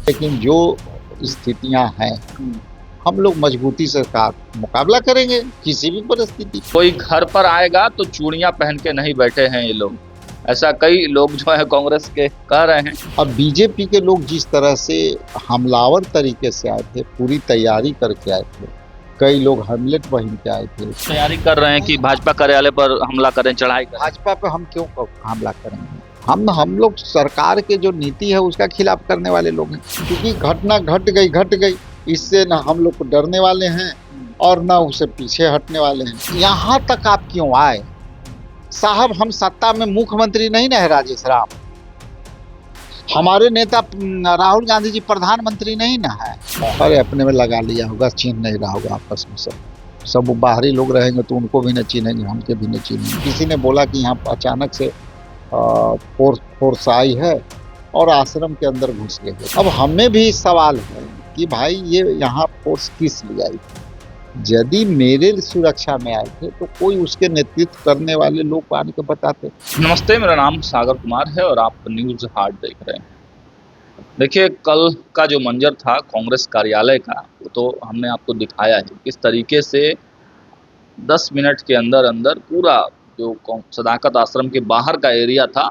लेकिन जो स्थितियां हैं, हम लोग मजबूती से का मुकाबला करेंगे किसी भी परिस्थिति। कोई घर पर आएगा तो चूड़ियां पहन के नहीं बैठे हैं ये लोग, ऐसा कई लोग जो है कांग्रेस के कह रहे हैं। अब बीजेपी के लोग जिस तरह से हमलावर तरीके से आए थे, पूरी तैयारी करके आए थे, कई लोग हेमलेट पहन के आए थे। तैयारी कर रहे हैं कि भाजपा कार्यालय पर हमला करें, चढ़ाई करें। भाजपा पे हम क्यों हमला करेंगे? हम लोग सरकार के जो नीति है उसका खिलाफ करने वाले लोग हैं, क्योंकि घटना घट गई, इससे ना हम लोग को डरने वाले हैं और ना उसे पीछे हटने वाले हैं। यहाँ तक आप क्यों आए साहब? हम सत्ता में मुख्यमंत्री नहीं ना है राजेश राम, हमारे नेता राहुल गांधी जी प्रधानमंत्री नहीं ना है। अरे अपने में लगा लिया होगा, चिन्ह नहीं रहा होगा आपस में। सब बाहरी लोग रहेंगे तो उनको भी न चिन्हेंगे, हमके भी न चिन्हेंगे। किसी ने बोला कि यहाँ अचानक से फोर्स आई है और आश्रम के अंदर घुस गए। अब हमें भी सवाल है कि भाई ये यहाँ फोर्स किस लिए आई? यदि मेरे सुरक्षा में आए थे तो कोई उसके नेतृत्व करने वाले लोग आने के बताते। नमस्ते, मेरा नाम सागर कुमार है और आप न्यूज हार्ट देख रहे हैं। देखिए, कल का जो मंजर था कांग्रेस कार्यालय का, वो तो हमने आपको दिखाया है किस तरीके से 10 मिनट के अंदर अंदर पूरा जो सदाकत आश्रम के बाहर का एरिया था,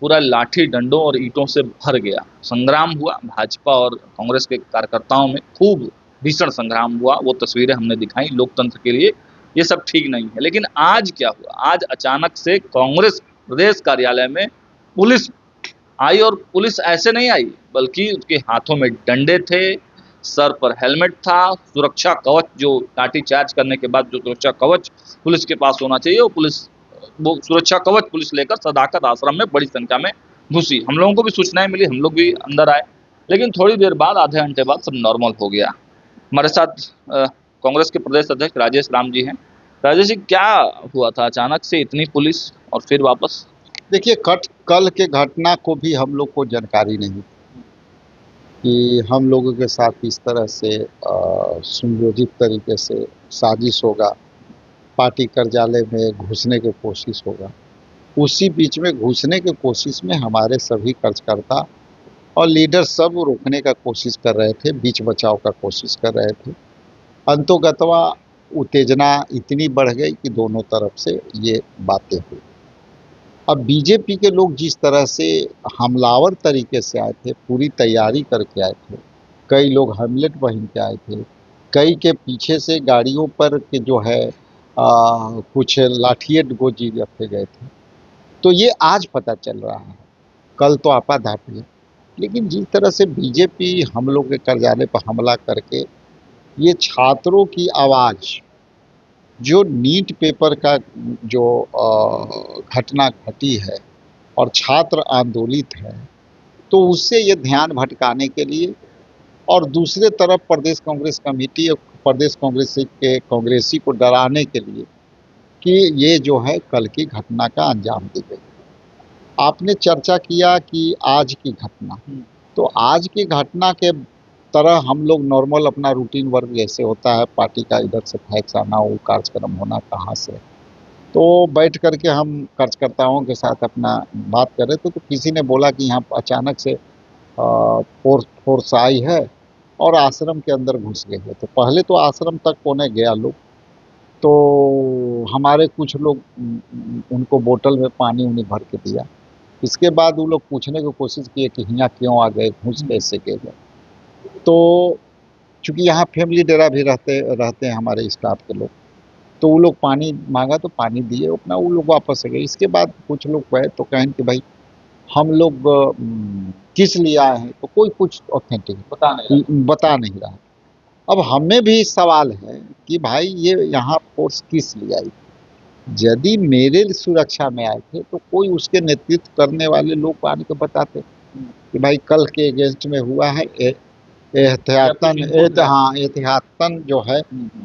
पूरा लाठी डंडों और ईंटों से भर गया। संग्राम हुआ भाजपा और कांग्रेस के कार्यकर्ताओं में, खूब भीषण संग्राम हुआ। वो तस्वीरें हमने दिखाई। लोकतंत्र के लिए ये सब ठीक नहीं है। लेकिन आज क्या हुआ? आज अचानक से कांग्रेस प्रदेश कार्यालय में पुलिस आई, और पुलिस ऐसे नहीं आई बल्कि उसके हाथों में डंडे थे, सर पर हेलमेट था, सुरक्षा कवच, जो लाठी चार्ज करने के बाद जो सुरक्षा कवच पुलिस के पास होना चाहिए, वो सुरक्षा कवच पुलिस लेकर सदाकत आश्रम में बड़ी संख्या में घुसी। हम लोगों को भी सूचनाएं मिली, हम लोग भी अंदर आए, लेकिन थोड़ी देर बाद, आधे घंटे बाद सब नॉर्मल हो गया। हमारे साथ कांग्रेस के प्रदेश अध्यक्ष राजेश राम जी हैं। राजेश जी, क्या हुआ था अचानक से इतनी पुलिस और फिर वापस? देखिए, कल के घटना को भी हम लोग को जानकारी नहीं कि हम लोगों के साथ इस तरह से सुनियोजित तरीके से साजिश होगा, पार्टी कार्यालय में घुसने की कोशिश होगा। उसी बीच में घुसने की कोशिश में हमारे सभी कार्यकर्ता और लीडर सब रोकने का कोशिश कर रहे थे, बीच बचाव का कोशिश कर रहे थे। अंतोगत्वा उत्तेजना इतनी बढ़ गई कि दोनों तरफ से ये बातें हुई। अब बीजेपी के लोग जिस तरह से हमलावर तरीके से आए थे, पूरी तैयारी करके आए थे, कई लोग हेमलेट पहन के आए थे, कई के पीछे से गाड़ियों पर के जो है कुछ लाठिए गोजी रखे गए थे, तो ये आज पता चल रहा है। कल तो आपाधापी है, लेकिन जिस तरह से बीजेपी हम लोग के कार्यालय पर हमला करके ये छात्रों की आवाज़, जो नीट पेपर का जो घटना घटी है और छात्र आंदोलित है, तो उससे ये ध्यान भटकाने के लिए, और दूसरे तरफ प्रदेश कांग्रेस कमेटी और प्रदेश कांग्रेस के कांग्रेसी को डराने के लिए कि ये जो है कल की घटना का अंजाम दी गई। आपने चर्चा किया कि आज की घटना, तो आज की घटना के तरह हम लोग नॉर्मल अपना रूटीन वर्क जैसे होता है, पार्टी का इधर से फैक्स आना, वो कार्यक्रम होना कहाँ से, तो बैठ करके हम कार्यकर्ताओं के साथ अपना बात कर रहे थे, तो किसी ने बोला कि यहाँ अचानक से फोर्स आई है और आश्रम के अंदर घुस गए हैं। तो पहले तो आश्रम तक कोने गया लोग, तो हमारे कुछ लोग उनको बोतल में पानी उन्हें भर के दिया। इसके बाद वो लोग पूछने की कोशिश किए कि यहाँ क्यों आ गए, घुस कैसे गए। तो चूँकि यहाँ फैमिली डेरा भी रहते हैं हमारे स्टाफ के लोग, तो वो लोग पानी मांगा तो पानी दिए, अपना वो लोग वापस आ गए। इसके बाद कुछ लोग गए तो कहें कि भाई हम लोग किस लिए आए हैं, तो कोई कुछ ऑथेंटिक बता नहीं रहा। अब हमें भी सवाल है कि भाई ये यहाँ फोर्स किस लिए आई? यदि मेरे सुरक्षा में आए थे तो कोई उसके नेतृत्व करने वाले लोग आने के बताते कि भाई कल के अगेंस्ट में हुआ है, एहतियातन जो है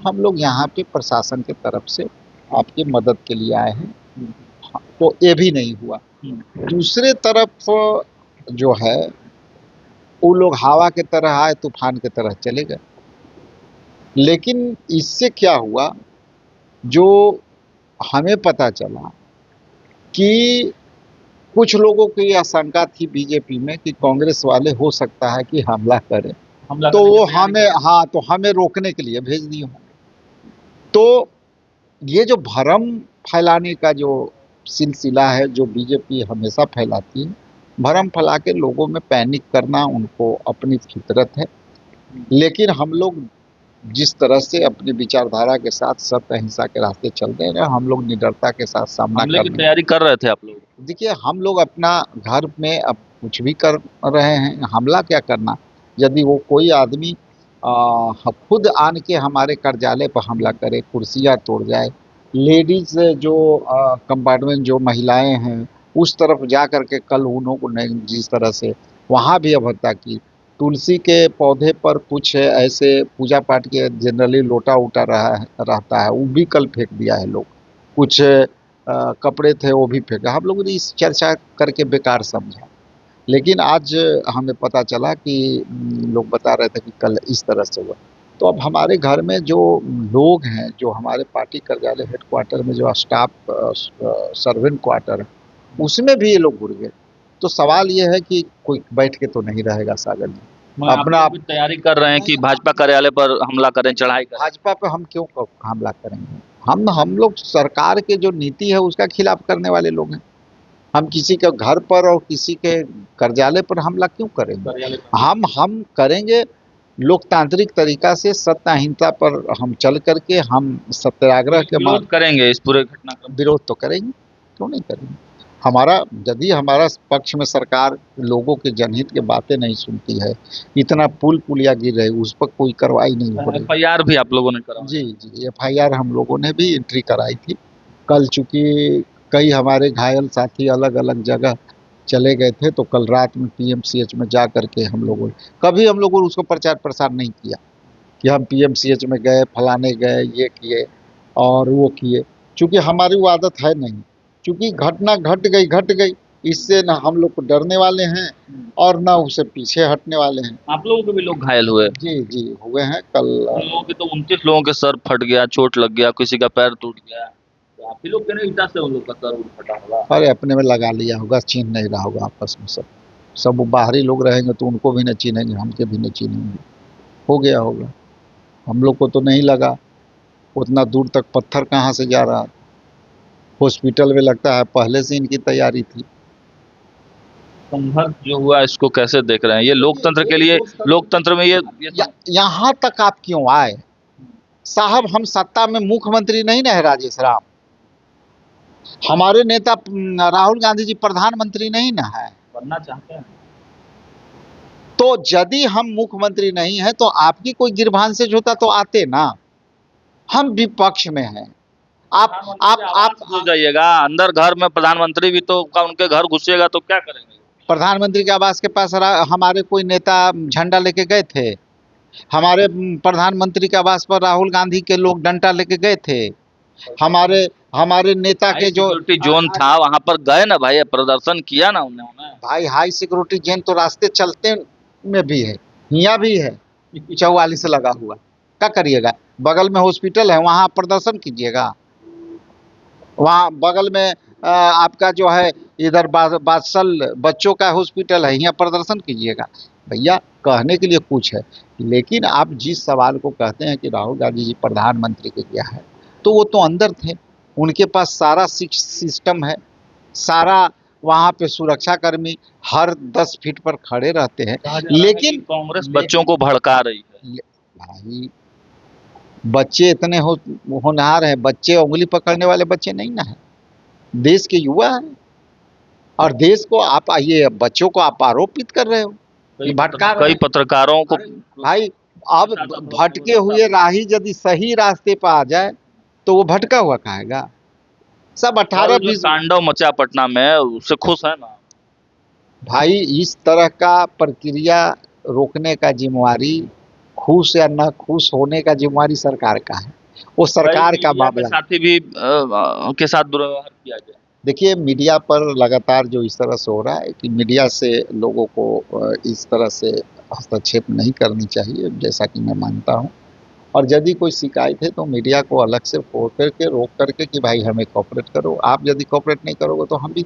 हम लोग यहाँ पे प्रशासन के तरफ से आपकी मदद के लिए आए हैं। तो ये भी नहीं हुआ। दूसरे तरफ जो है वो लोग हवा के तरह आए, तूफान के तरह चले गए। लेकिन इससे क्या हुआ, जो हमें पता चला कि कुछ लोगों की आशंका थी बीजेपी में कि कांग्रेस वाले हो सकता है कि हमला करें, हमला तो करने की वो तैयारी हमें, कर रहे हाँ, तो हमें रोकने के लिए भेज दिए होंगे। तो ये जो भ्रम फैलाने का जो सिलसिला है, जो बीजेपी हमेशा फैलाती है, भ्रम फैला के लोगों में पैनिक करना उनको अपनी फितरत है। लेकिन हम लोग जिस तरह से अपनी विचारधारा के साथ सत्य अहिंसा के रास्ते चल रहे हैं, हम लोग निडरता के साथ सामना हमले की करने। तैयारी कर रहे थे आप लोग? देखिए, हम लोग अपना घर में अब कुछ भी कर रहे हैं, हमला क्या करना। यदि वो कोई आदमी खुद आन के हमारे कार्यालय पर हमला करे, कुर्सियां तोड़ जाए, लेडीज जो कंपार्टमेंट जो महिलाएं हैं उस तरफ जा कर के कल उन्होंने जिस तरह से वहाँ भी अभद्रता की, तुलसी के पौधे पर कुछ ऐसे पूजा पाठ के जनरली लोटा उटा रहता है, वो भी कल फेंक दिया है लोग। कुछ कपड़े थे वो भी फेंका। हम लोगों ने इस चर्चा करके बेकार समझा। लेकिन आज हमें पता चला कि लोग बता रहे थे कि कल इस तरह से हुआ। तो अब हमारे घर में जो लोग हैं, जो हमारे पार्टी कार्यालय हेडक्वार्टर में जो स्टाफ सर्वेंट क्वार्टर है, उसमें भी ये लोग घुस गए। तो सवाल ये है कि कोई बैठ के तो नहीं रहेगा सागर जी। मैं आप अपना लोग भी तैयारी कर रहे हैं कि भाजपा कार्यालय पर हमला करें, चढ़ाई करें? भाजपा पे हम क्यों हमला करेंगे। हम लोग सरकार के जो नीति है उसका खिलाफ करने वाले लोग हैं। हम किसी के घर पर और किसी के कार्यालय पर हमला क्यों करेंगे। कार्यालय पर हम करेंगे लोकतांत्रिक तरीका से, सत्य अहिंसा पर हम चल करके हम सत्याग्रह के विरोध करेंगे इस पूरे घटनाक्रम? विरोध तो करेंगे, क्यों नहीं करेंगे। हमारा यदि हमारा पक्ष में सरकार लोगों के जनहित की बातें नहीं सुनती है, इतना पुल पुलिया गिर रहे उस पर कोई कार्रवाई नहीं हो रही। एफआईआर भी आप लोगों ने करा? जी जी, एफआईआर हम लोगों ने भी एंट्री कराई थी। कल चूंकि कई हमारे घायल साथी अलग अलग जगह चले गए थे, तो कल रात में पीएमसीएच में जा करके हम लोगों कभी हम लोगों ने उसको प्रचार प्रसार नहीं किया कि हम पीएमसीएच में गए, फलाने गए, ये किए और वो किए, क्योंकि हमारी वो आदत है नहीं। क्योंकि घटना घट गई, इससे ना हम लोग को डरने वाले हैं और ना उसे पीछे हटने वाले हैं। आप लोगों के भी लोग घायल हुए? जी जी, हुए हैं कल। उन लोगों के तो 29 लोगों के सर फट गया, चोट लग गया, किसी का पैर टूट गया। तो आप ही लोग के नहीं ईटा से उन लोग का सर फटा होगा? अरे अपने में लगा लिया होगा, चिन्ह नहीं रहा होगा आपस में। सब वो बाहरी लोग रहेंगे तो उनको भी न चिन्हेंगे, हमके भी न चिन्हेंगे, हो गया होगा। हम लोग को तो नहीं लगा, उतना दूर तक पत्थर कहाँ से जा रहा। हॉस्पिटल में लगता है पहले से इनकी तैयारी थी। संघर्ष जो हुआ इसको कैसे देख रहे हैं? ये लोकतंत्र के लिए, लोकतंत्र में ये यहाँ तक आप क्यों आए साहब। हम सत्ता में मुख्यमंत्री नहीं ना है राजेश राम, हमारे नेता राहुल गांधी जी प्रधानमंत्री नहीं ना है। बनना चाहते हैं तो यदि हम मुख्यमंत्री नहीं है तो आपकी कोई गिरभान से होता तो आते ना। हम विपक्ष में हैं। आप घुस जाइएगा अंदर घर में, प्रधानमंत्री भी तो का उनके घर घुसेगा तो क्या करेंगे? प्रधानमंत्री के आवास के पास हमारे कोई नेता झंडा लेके गए थे। हमारे प्रधानमंत्री के आवास पर राहुल गांधी के लोग डंडा लेके गए थे। हमारे हमारे नेता के जो सिक्योरिटी जोन था वहां पर गए ना भाई, प्रदर्शन किया ना उन्होंने। भाई हाई सिक्योरिटी जोन तो रास्ते चलते में भी है, यहाँ भी है 44 लगा हुआ। क्या करिएगा, बगल में हॉस्पिटल है वहाँ प्रदर्शन कीजिएगा। वहाँ बगल में आपका जो है इधर बादशाल बच्चों का हॉस्पिटल है, यहाँ प्रदर्शन कीजिएगा। भैया कहने के लिए कुछ है, लेकिन आप जिस सवाल को कहते हैं कि राहुल गांधी जी प्रधानमंत्री के क्या है, तो वो तो अंदर थे, उनके पास सारा सिस्टम है, सारा वहाँ पे सुरक्षा कर्मी हर 10 फीट पर खड़े रहते हैं। लेकिन कांग्रेस बच्चों को भड़का रही है। भाई बच्चे इतने होनहार हैं, बच्चे उंगली पकड़ने वाले बच्चे नहीं ना है, देश के युवा हैं। और देश को आप ये बच्चों को आप आरोपित कर रहे हो कि भटका रहे कई पत्रकारों को। भाई अब भटके हुए राही यदि सही रास्ते पर आ जाए तो वो भटका हुआ कहेगा। सब 18-20 तांडव मचा पटना में, उससे खुश है ना भाई। इस तरह का प्रक्रिया रोकने का जिम्मेवारी, खुश या न खुश होने का जिम्मेवारी सरकार का है, वो सरकार का मामला। साथी भी के साथ दुर्व्यवहार किया गया। देखिए, मीडिया पर लगातार जो इस तरह से हो रहा है कि मीडिया से लोगों को इस तरह से हस्तक्षेप नहीं करनी चाहिए, जैसा कि मैं मानता हूं। और यदि कोई शिकायत है तो मीडिया को अलग से फोन करके रोक करके कि भाई हमें कोऑपरेट करो। आप यदि कोऑपरेट नहीं करोगे तो हम भी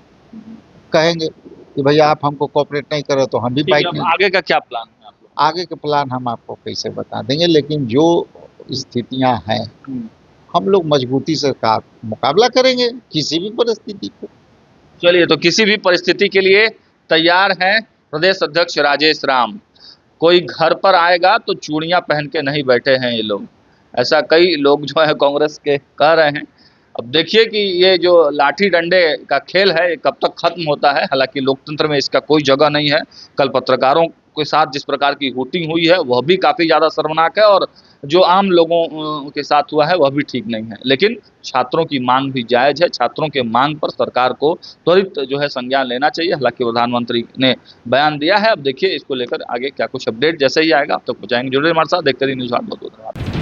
कहेंगे कि भैया आप हमको कोऑपरेट नहीं कर रहे तो हम भी ठीक है, बाइक अब नहीं। आगे का क्या प्लान है आप लोग? आगे के प्लान हम आपको कैसे बता देंगे, लेकिन जो स्थितियां हैं हम्म। हम लोग मजबूती से का मुकाबला करेंगे किसी भी परिस्थिति को। चलिए, तो किसी भी परिस्थिति के लिए तैयार हैं प्रदेश अध्यक्ष राजेश राम। कोई घर पर आएगा तो चूड़ियां पहन के नहीं बैठे हैं ये लोग, ऐसा कई लोग जो है कांग्रेस के कह रहे हैं। अब देखिए कि ये जो लाठी डंडे का खेल है ये कब तक खत्म होता है। हालांकि लोकतंत्र में इसका कोई जगह नहीं है। कल पत्रकारों के साथ जिस प्रकार की हुटिंग हुई है वह भी काफी ज्यादा शर्मनाक है, और जो आम लोगों के साथ हुआ है वह भी ठीक नहीं है। लेकिन छात्रों की मांग भी जायज है। छात्रों के मांग पर सरकार को त्वरित जो है संज्ञान लेना चाहिए। हालांकि प्रधानमंत्री ने बयान दिया है। अब देखिए इसको लेकर आगे क्या कुछ अपडेट जैसे ही आएगा आप तक पहुंचाएंगे। जुड़े हमारे साथ, देखते रहिए न्यूज़ 8। बहुत बहुत धन्यवाद।